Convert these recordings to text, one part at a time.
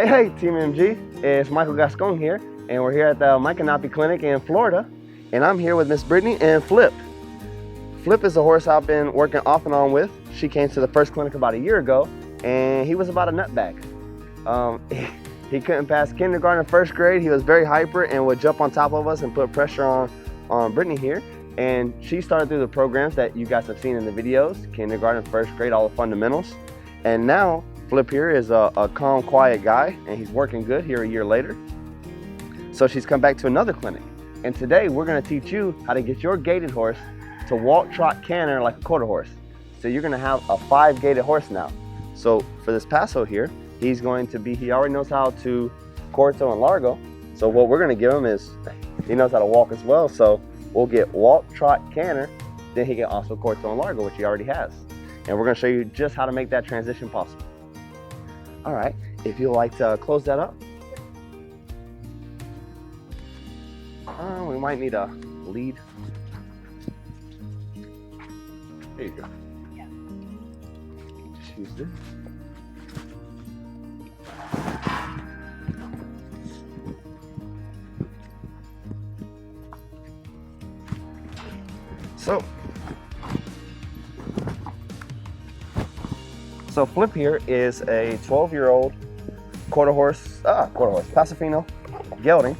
Hey, Team MG, it's Michael Gascon here, and we're here at the Mike Canopy Clinic in Florida, and I'm here with Miss Brittany and Flip. Flip is a horse I've been working off and on with. She came to the first clinic about a year ago, and he was about a nutbag. He couldn't pass kindergarten and first grade. He was very hyper and would jump on top of us and put pressure on Brittany here. And she started through the programs that you guys have seen in the videos, kindergarten, first grade, all the fundamentals. And now Flip here is a calm, quiet guy, and he's working good here a year later. So she's come back to another clinic. And today we're gonna teach you how to get your gaited horse to walk, trot, canter like a quarter horse. So you're gonna have a 5 gaited horse now. So for this Paso here, he already knows how to corto and largo. So what we're gonna give him is, he knows how to walk as well. So we'll get walk, trot, canter, then he can also corto and largo, which he already has. And we're gonna show you just how to make that transition possible. All right, if you'd like to close that up. We might need a lead. There you go. Yeah. Just use this. So Flip here is a 12-year-old quarter horse, Paso Fino gelding,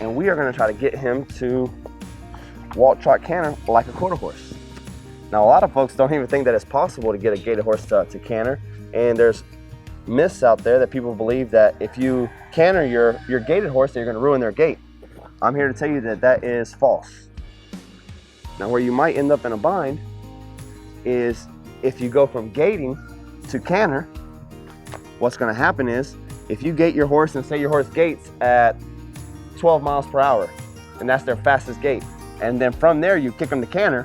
and we are going to try to get him to walk, trot, canter like a quarter horse. Now, a lot of folks don't even think that it's possible to get a gaited horse to canter, and there's myths out there that people believe that if you canter your gaited horse, that you're going to ruin their gait. I'm here to tell you that that is false. Now, where you might end up in a bind is if you go from gaiting to canter, what's going to happen is if you gait your horse and say your horse gaits at 12 miles per hour, and that's their fastest gait, and then from there you kick them to canter,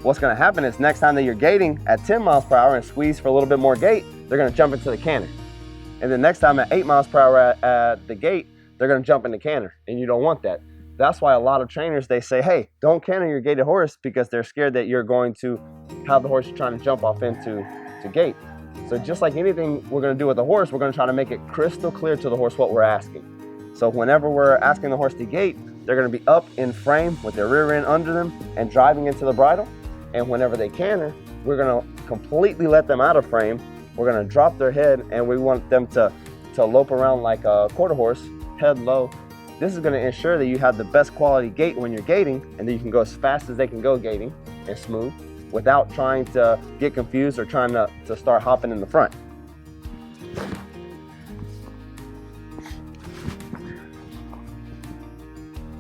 what's going to happen is next time that you're gaiting at 10 miles per hour and squeeze for a little bit more gait, they're going to jump into the canter. And then next time at 8 miles per hour at the gait, they're going to jump into canter, and you don't want that. That's why a lot of trainers, they say, hey, don't canter your gaited horse, because they're scared that you're going to have the horse you're trying to jump off into to gait. So just like anything we're going to do with the horse, we're going to try to make it crystal clear to the horse what we're asking. So whenever we're asking the horse to gait, they're going to be up in frame with their rear end under them and driving into the bridle. And whenever they canter, we're going to completely let them out of frame. We're going to drop their head, and we want them to lope around like a quarter horse, head low. This is going to ensure that you have the best quality gait when you're gaiting, and then you can go as fast as they can go gaiting and smooth without trying to get confused or trying to start hopping in the front.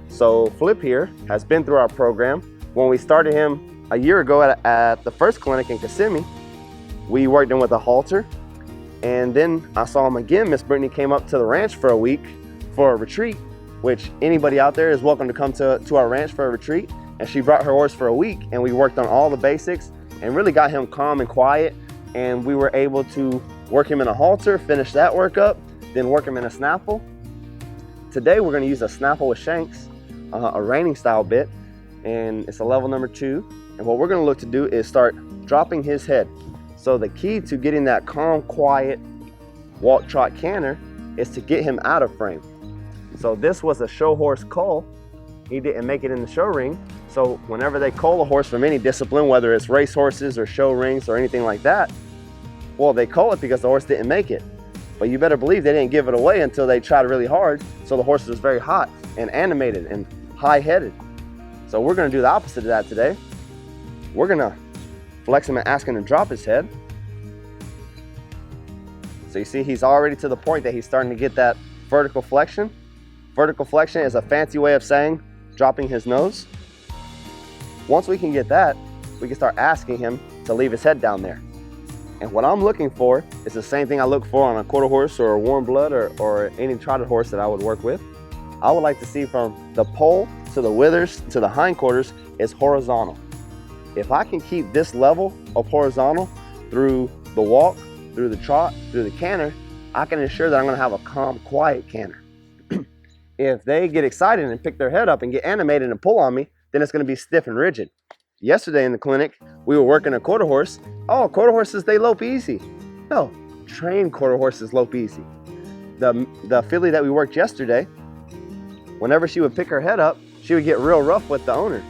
So Flip here has been through our program. When we started him a year ago at the first clinic in Kissimmee, we worked him with a halter, and then I saw him again. Miss Brittany came up to the ranch for a week for a retreat, which anybody out there is welcome to come to our ranch for a retreat. And she brought her horse for a week, and we worked on all the basics and really got him calm and quiet. And we were able to work him in a halter, finish that workup, then work him in a snaffle. Today we're going to use a snaffle with shanks, a reining style bit, and it's a level number 2. And what we're going to look to do is start dropping his head. So the key to getting that calm, quiet walk, trot, canter is to get him out of frame. So this was a show horse cull. He didn't make it in the show ring. So whenever they cull a horse from any discipline, whether it's race horses or show rings or anything like that, well, they cull it because the horse didn't make it. But you better believe they didn't give it away until they tried really hard. So the horse was very hot and animated and high-headed. So we're gonna do the opposite of that today. We're gonna flex him and ask him to drop his head. So you see he's already to the point that he's starting to get that vertical flexion. Vertical flexion is a fancy way of saying dropping his nose. Once we can get that, we can start asking him to leave his head down there. And what I'm looking for is the same thing I look for on a quarter horse or a warm blood or any trotted horse that I would work with. I would like to see from the pole to the withers to the hindquarters is horizontal. If I can keep this level of horizontal through the walk, through the trot, through the canter, I can ensure that I'm going to have a calm, quiet canter. If they get excited and pick their head up and get animated and pull on me, then it's going to be stiff and rigid. Yesterday in the clinic, we were working a quarter horse. Oh, quarter horses, they lope easy. No, trained quarter horses lope easy. the filly that we worked yesterday, whenever she would pick her head up, she would get real rough with the owner.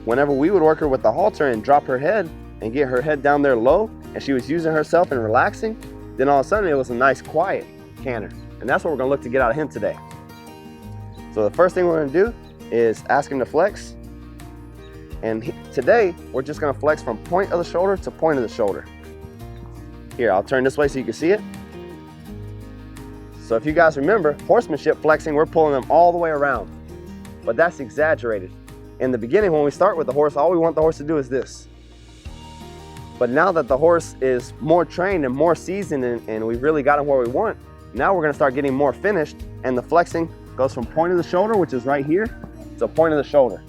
Whenever we would work her with the halter and drop her head and get her head down there low, and she was using herself and relaxing, then all of a sudden it was a nice quiet canter. And that's what we're gonna look to get out of him today. So the first thing we're gonna do is ask him to flex. And today, we're just gonna flex from point of the shoulder to point of the shoulder. Here, I'll turn this way so you can see it. So if you guys remember, horsemanship flexing, we're pulling them all the way around. But that's exaggerated. In the beginning, when we start with the horse, all we want the horse to do is this. But now that the horse is more trained and more seasoned and we've really got him where we want, now we're gonna start getting more finished, and the flexing goes from point of the shoulder, which is right here, to point of the shoulder.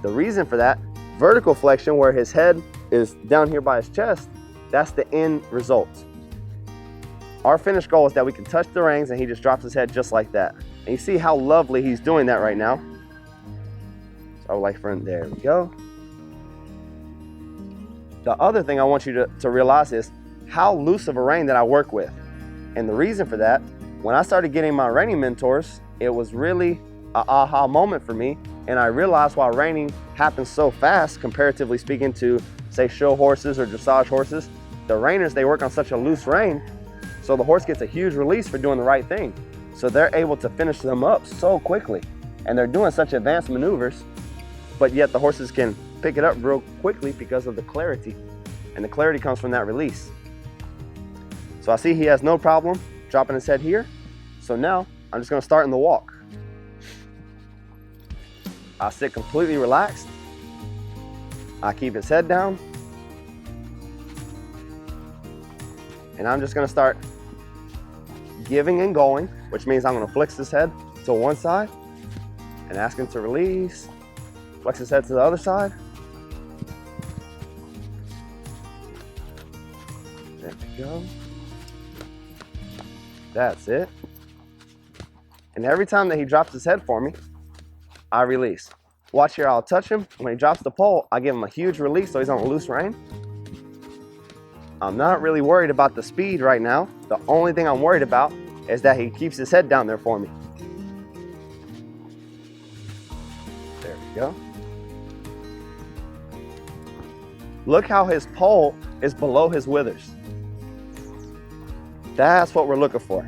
The reason for that, vertical flexion, where his head is down here by his chest, that's the end result. Our finished goal is that we can touch the reins and he just drops his head just like that. And you see how lovely he's doing that right now. So I would like for him, there we go. The other thing I want you to realize is how loose of a rein that I work with. And the reason for that, when I started getting my reining mentors, it was really an aha moment for me. And I realized why reining happens so fast, comparatively speaking to, say, show horses or dressage horses. The reiners, they work on such a loose rein, so the horse gets a huge release for doing the right thing. So they're able to finish them up so quickly. And they're doing such advanced maneuvers, but yet the horses can pick it up real quickly because of the clarity. And the clarity comes from that release. So I see he has no problem dropping his head here. So now I'm just gonna start in the walk. I sit completely relaxed. I keep his head down. And I'm just gonna start giving and going, which means I'm gonna flex his head to one side and ask him to release. Flex his head to the other side. There we go. That's it. And every time that he drops his head for me, I release. Watch here, I'll touch him. When he drops the pole, I give him a huge release so he's on a loose rein. I'm not really worried about the speed right now. The only thing I'm worried about is that he keeps his head down there for me. There we go. Look how his pole is below his withers. That's what we're looking for.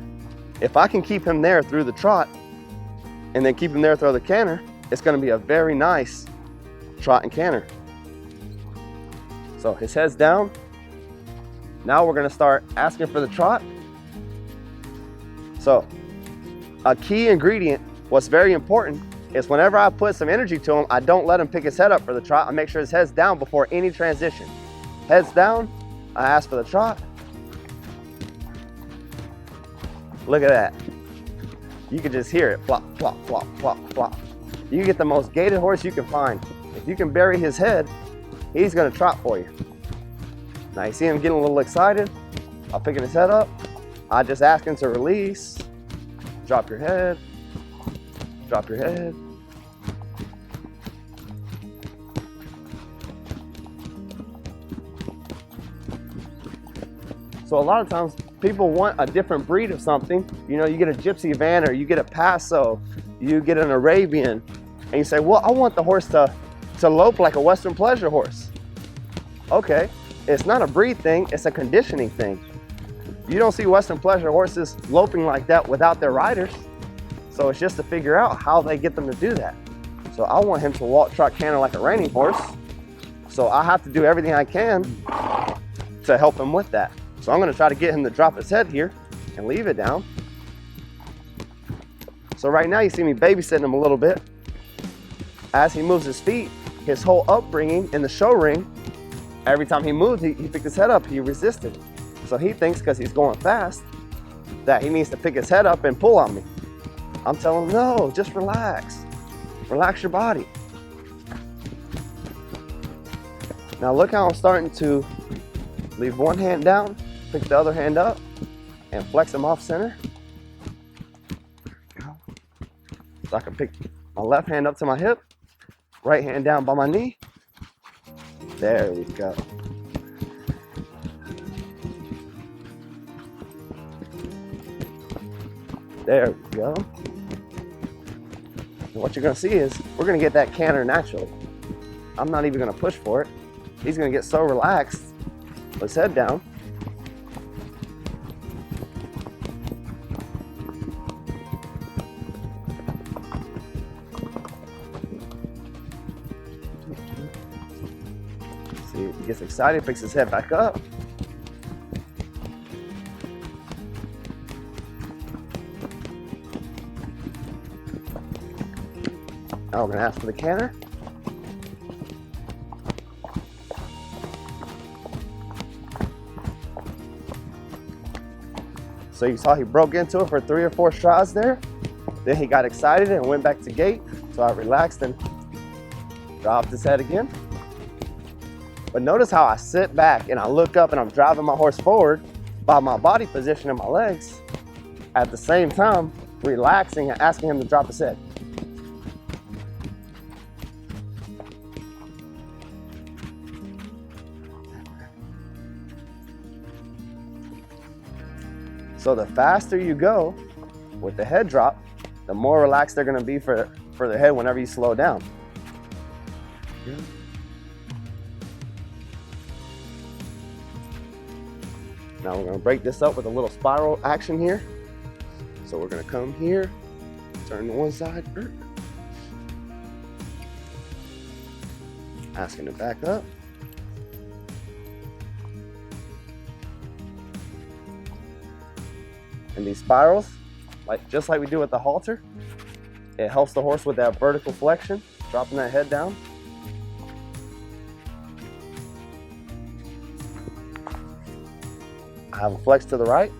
If I can keep him there through the trot and then keep him there through the canter, it's going to be a very nice trot and canter. So his head's down. Now we're going to start asking for the trot. So a key ingredient, what's very important, is whenever I put some energy to him, I don't let him pick his head up for the trot. I make sure his head's down before any transition. Head's down, I ask for the trot. Look at that. You can just hear it, plop, plop, plop, plop, plop. You get the most gaited horse you can find. If you can bury his head, he's gonna trot for you. Now you see him getting a little excited. I'm picking his head up. I just ask him to release. Drop your head. Drop your head. So a lot of times people want a different breed of something. You know, you get a gypsy van or you get a Paso, you get an Arabian, and you say, well, I want the horse to lope like a Western pleasure horse. Okay, it's not a breed thing, it's a conditioning thing. You don't see Western pleasure horses loping like that without their riders. So it's just to figure out how they get them to do that. So I want him to walk, trot, canter like a reining horse. So I have to do everything I can to help him with that. So I'm gonna try to get him to drop his head here and leave it down. So right now you see me babysitting him a little bit. As he moves his feet, his whole upbringing in the show ring, every time he moved, he picked his head up, he resisted. So he thinks because he's going fast that he needs to pick his head up and pull on me. I'm telling him, no, just relax. Relax your body. Now look how I'm starting to leave one hand down, pick the other hand up, and flex him off center. So I can pick my left hand up to my hip, right hand down by my knee. There we go. There we go. And what you're gonna see is we're gonna get that canter naturally. I'm not even gonna push for it. He's gonna get so relaxed with his head down. See, he gets excited, picks his head back up. Now we're gonna ask for the canter. So you saw he broke into it for 3 or 4 strides there. Then he got excited and went back to gait. So I relaxed and dropped his head again. But notice how I sit back and I look up and I'm driving my horse forward by my body position and my legs. At the same time, relaxing and asking him to drop his head. So the faster you go with the head drop, the more relaxed they're gonna be for the head whenever you slow down. Yeah. Now we're gonna break this up with a little spiral action here. So we're gonna come here, turn to one side, asking to back up. And these spirals, just like we do with the halter, it helps the horse with that vertical flexion, dropping that head down. I have a flex to the right.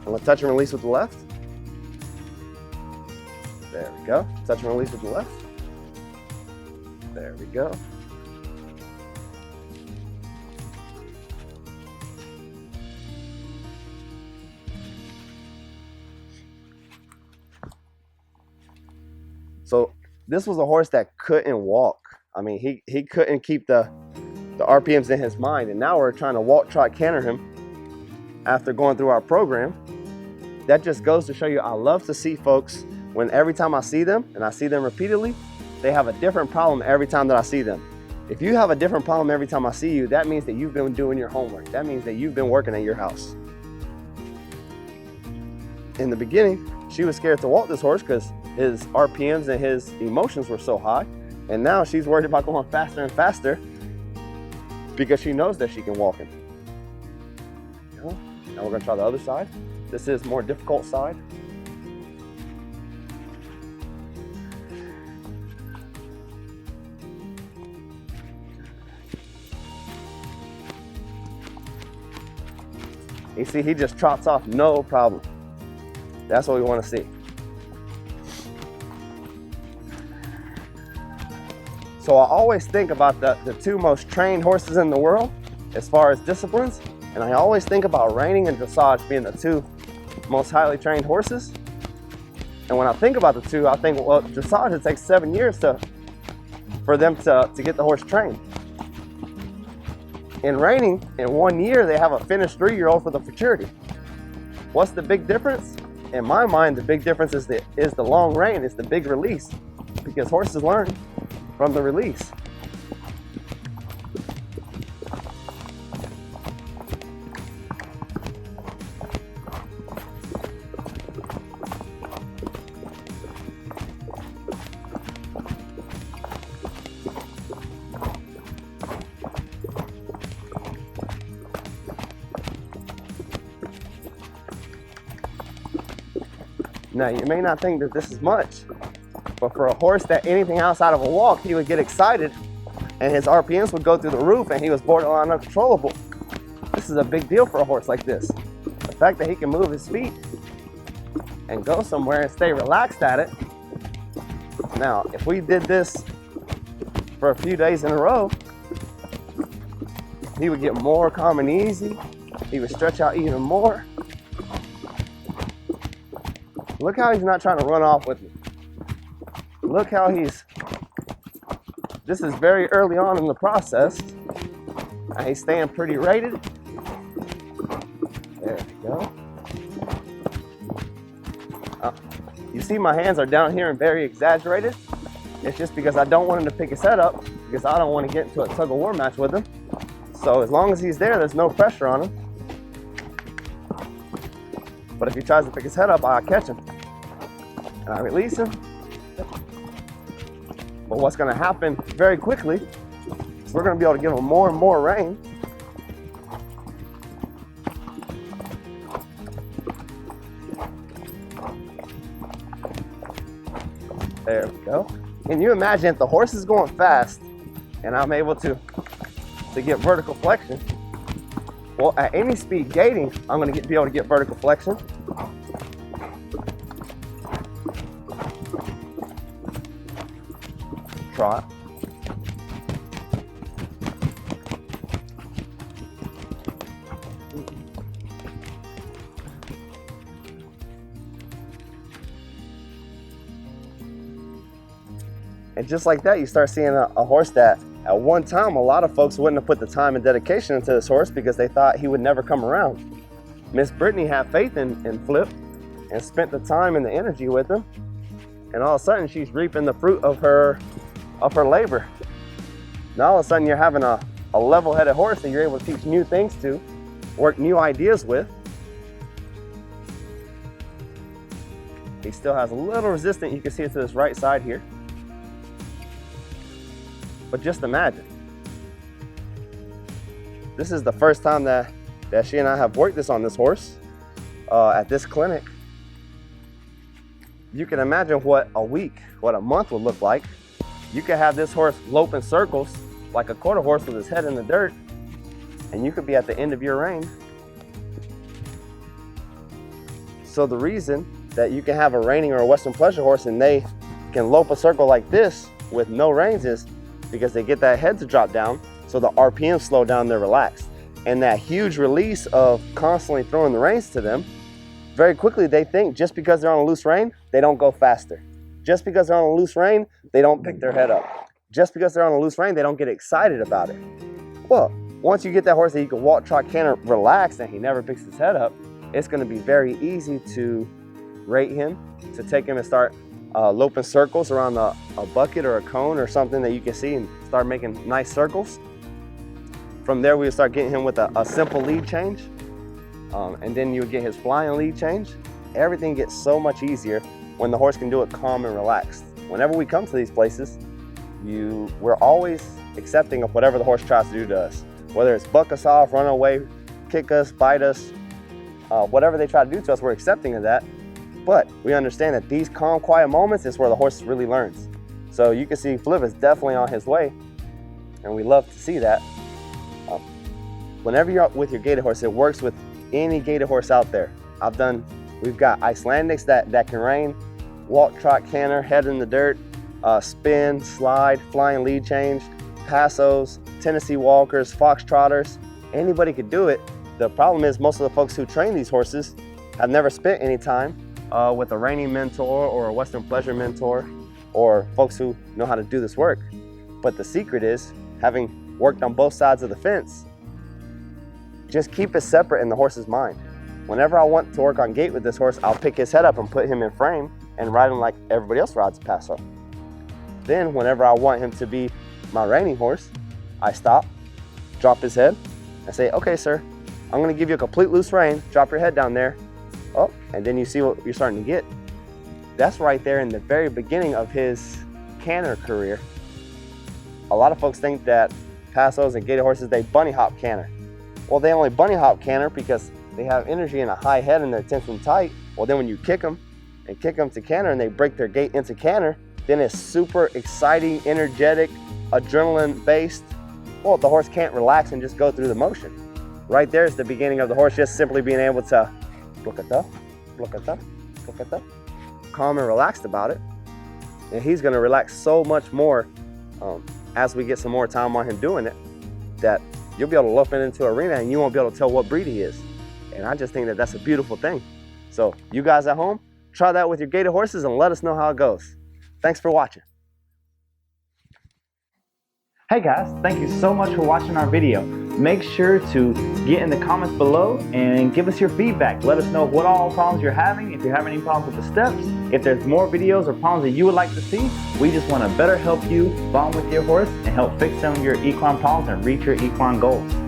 I'm gonna touch and release with the left. There we go. Touch and release with the left. There we go. So this was a horse that couldn't walk. I mean, he couldn't keep the RPMs in his mind. And now we're trying to walk, trot, canter him after going through our program. That just goes to show you, I love to see folks when every time I see them, and I see them repeatedly, they have a different problem every time that I see them. If you have a different problem every time I see you, that means that you've been doing your homework. That means that you've been working at your house. In the beginning, she was scared to walk this horse because his RPMs and his emotions were so high. And now she's worried about going faster and faster because she knows that she can walk him. Now we're gonna try the other side. This is more difficult side. You see, he just trots off, no problem. That's what we want to see. So I always think about the 2 most trained horses in the world as far as disciplines. And I always think about reining and dressage being the 2 most highly trained horses. And when I think about the 2, I think, well, dressage, it takes 7 years for them to get the horse trained. In reining, in 1 year, they have a finished 3-year-old for the futurity. What's the big difference? In my mind, the big difference is the long rein, is the big release, because horses learn from the release. Now, you may not think that this is much, but for a horse that anything outside of a walk, he would get excited and his RPMs would go through the roof and he was borderline uncontrollable. This is a big deal for a horse like this. The fact that he can move his feet and go somewhere and stay relaxed at it. Now, if we did this for a few days in a row, he would get more calm and easy. He would stretch out even more. Look how he's not trying to run off with me. Look how this is very early on in the process. And he's staying pretty rated. There we go. You see my hands are down here and very exaggerated. It's just because I don't want him to pick his head up, because I don't want to get into a tug of war match with him. So as long as he's there, there's no pressure on him. But if he tries to pick his head up, I catch him and I release him. But what's going to happen very quickly is we're going to be able to give him more and more rein. There we go. Can you imagine if the horse is going fast and I'm able to get vertical flexion? Well, at any speed gaiting, I'm going to be able to get vertical flexion. Trot. And just like that, you start seeing a horse that at one time, a lot of folks wouldn't have put the time and dedication into this horse because they thought he would never come around. Miss Brittany had faith in Flip and spent the time and the energy with him. And all of a sudden, she's reaping the fruit of her labor. Now all of a sudden, you're having a level-headed horse that you're able to teach new things to, work new ideas with. He still has a little resistance. You can see it to this right side here. But just imagine, this is the first time that she and I have worked this on this horse at this clinic. You can imagine what a week, what a month would look like. You could have this horse lope in circles like a quarter horse with his head in the dirt, and you could be at the end of your rein. So the reason that you can have a reining or a Western pleasure horse and they can lope a circle like this with no reins is because they get that head to drop down, so the RPM slow down, they're relaxed. And that huge release of constantly throwing the reins to them, very quickly they think just because they're on a loose rein, they don't go faster. Just because they're on a loose rein, they don't pick their head up. Just because they're on a loose rein, they don't get excited about it. Well, once you get that horse that you can walk, trot, canter, relax, and he never picks his head up, it's gonna be very easy to rate him, to take him and start loping circles around a bucket or a cone or something that you can see and start making nice circles. From there, we would start getting him with a simple lead change. And then you would get his flying lead change. Everything gets so much easier when the horse can do it calm and relaxed. Whenever we come to these places, we're always accepting of whatever the horse tries to do to us. Whether it's buck us off, run away, kick us, bite us, whatever they try to do to us, we're accepting of that. But we understand that these calm, quiet moments is where the horse really learns. So you can see Flip is definitely on his way, and we love to see that. Whenever you're out with your gaited horse, it works with any gaited horse out there. We've got Icelandics that can rein, walk, trot, canter, head in the dirt, spin, slide, flying lead change, Pasos, Tennessee walkers, foxtrotters. Anybody could do it. The problem is most of the folks who train these horses have never spent any time with a reining mentor or a Western pleasure mentor or folks who know how to do this work. But the secret is, having worked on both sides of the fence, just keep it separate in the horse's mind. Whenever I want to work on gait with this horse, I'll pick his head up and put him in frame and ride him like everybody else rides a Paso. Then whenever I want him to be my reining horse, I stop, drop his head, and say, okay, sir, I'm gonna give you a complete loose rein, drop your head down there. Oh, and then you see what you're starting to get. That's right there in the very beginning of his canter career. A lot of folks think that Pasos and gaited horses, they bunny hop canter. Well, they only bunny hop canter because they have energy and a high head and they're tense and tight. Well, then when you kick them to canter and they break their gait into canter, then it's super exciting, energetic, adrenaline based. Well, the horse can't relax and just go through the motion. Right there is the beginning of the horse just simply being able to look at that, calm and relaxed about it. And he's gonna relax so much more as we get some more time on him doing it, that you'll be able to lope it into an arena and you won't be able to tell what breed he is. And I just think that that's a beautiful thing. So you guys at home, try that with your gaited horses and let us know how it goes. Thanks for watching. Hey guys, thank you so much for watching our video. make sure to get in the comments below and give us your feedback. Let us know what all problems you're having, if you're having any problems with the steps, if there's more videos or problems that you would like to see. We just want to better help you bond with your horse and help fix some of your equine problems and reach your equine goals.